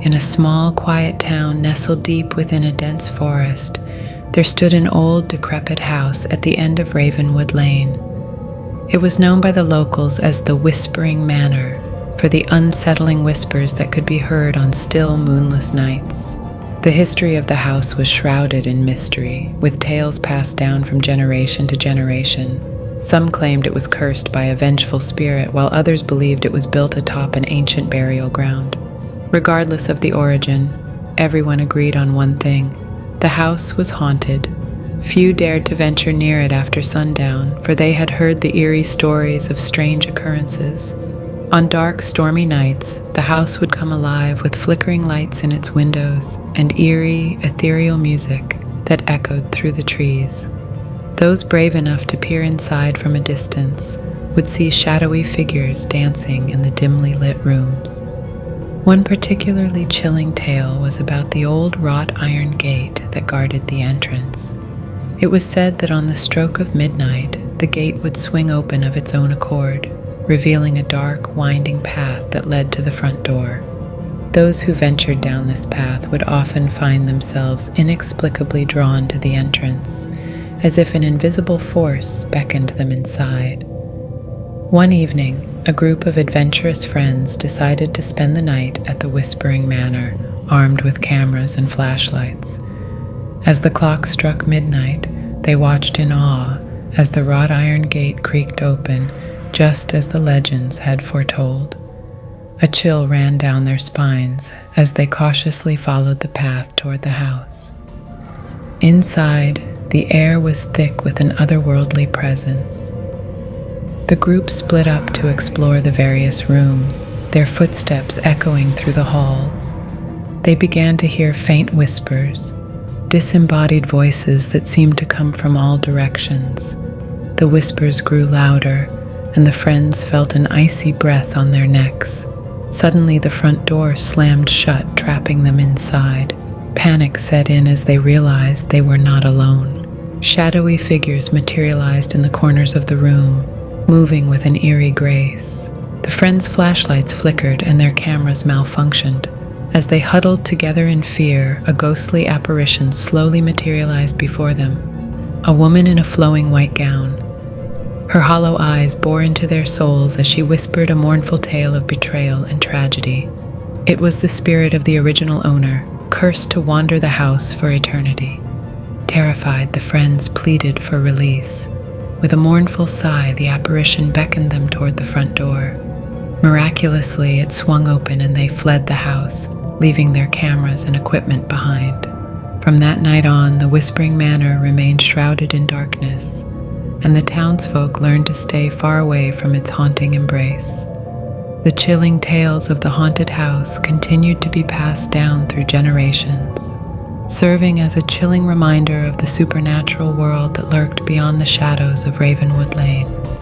in a small, quiet town nestled deep within a dense forest, there stood an old, decrepit house at the end of Ravenwood Lane. It was known by the locals as the Whispering Manor, for the unsettling whispers that could be heard on still, moonless nights. The history of the house was shrouded in mystery, with tales passed down from generation to generation. Some claimed it was cursed by a vengeful spirit, while others believed it was built atop an ancient burial ground. Regardless of the origin, everyone agreed on one thing: the house was haunted. Few dared to venture near it after sundown, for they had heard the eerie stories of strange occurrences. On dark, stormy nights, the house would come alive with flickering lights in its windows and eerie, ethereal music that echoed through the trees. Those brave enough to peer inside from a distance would see shadowy figures dancing in the dimly lit rooms. One particularly chilling tale was about the old wrought iron gate that guarded the entrance. It was said that on the stroke of midnight, the gate would swing open of its own accord, revealing a dark, winding path that led to the front door. Those who ventured down this path would often find themselves inexplicably drawn to the entrance, as if an invisible force beckoned them inside. One evening, a group of adventurous friends decided to spend the night at the Whispering Manor, armed with cameras and flashlights. As the clock struck midnight, they watched in awe as the wrought iron gate creaked open, just as the legends had foretold. A chill ran down their spines as they cautiously followed the path toward the house. Inside, the air was thick with an otherworldly presence. The group split up to explore the various rooms, their footsteps echoing through the halls. They began to hear faint whispers, disembodied voices that seemed to come from all directions. The whispers grew louder, and the friends felt an icy breath on their necks. Suddenly, the front door slammed shut, trapping them inside. Panic set in as they realized they were not alone. Shadowy figures materialized in the corners of the room, moving with an eerie grace. The friends' flashlights flickered and their cameras malfunctioned. As they huddled together in fear, a ghostly apparition slowly materialized before them. A woman in a flowing white gown. Her hollow eyes bore into their souls as she whispered a mournful tale of betrayal and tragedy. It was the spirit of the original owner, cursed to wander the house for eternity. Terrified, the friends pleaded for release. With a mournful sigh, the apparition beckoned them toward the front door. Miraculously, it swung open and they fled the house, leaving their cameras and equipment behind. From that night on, the Whispering Manor remained shrouded in darkness, and the townsfolk learned to stay far away from its haunting embrace. The chilling tales of the haunted house continued to be passed down through generations, serving as a chilling reminder of the supernatural world that lurked beyond the shadows of Ravenwood Lane.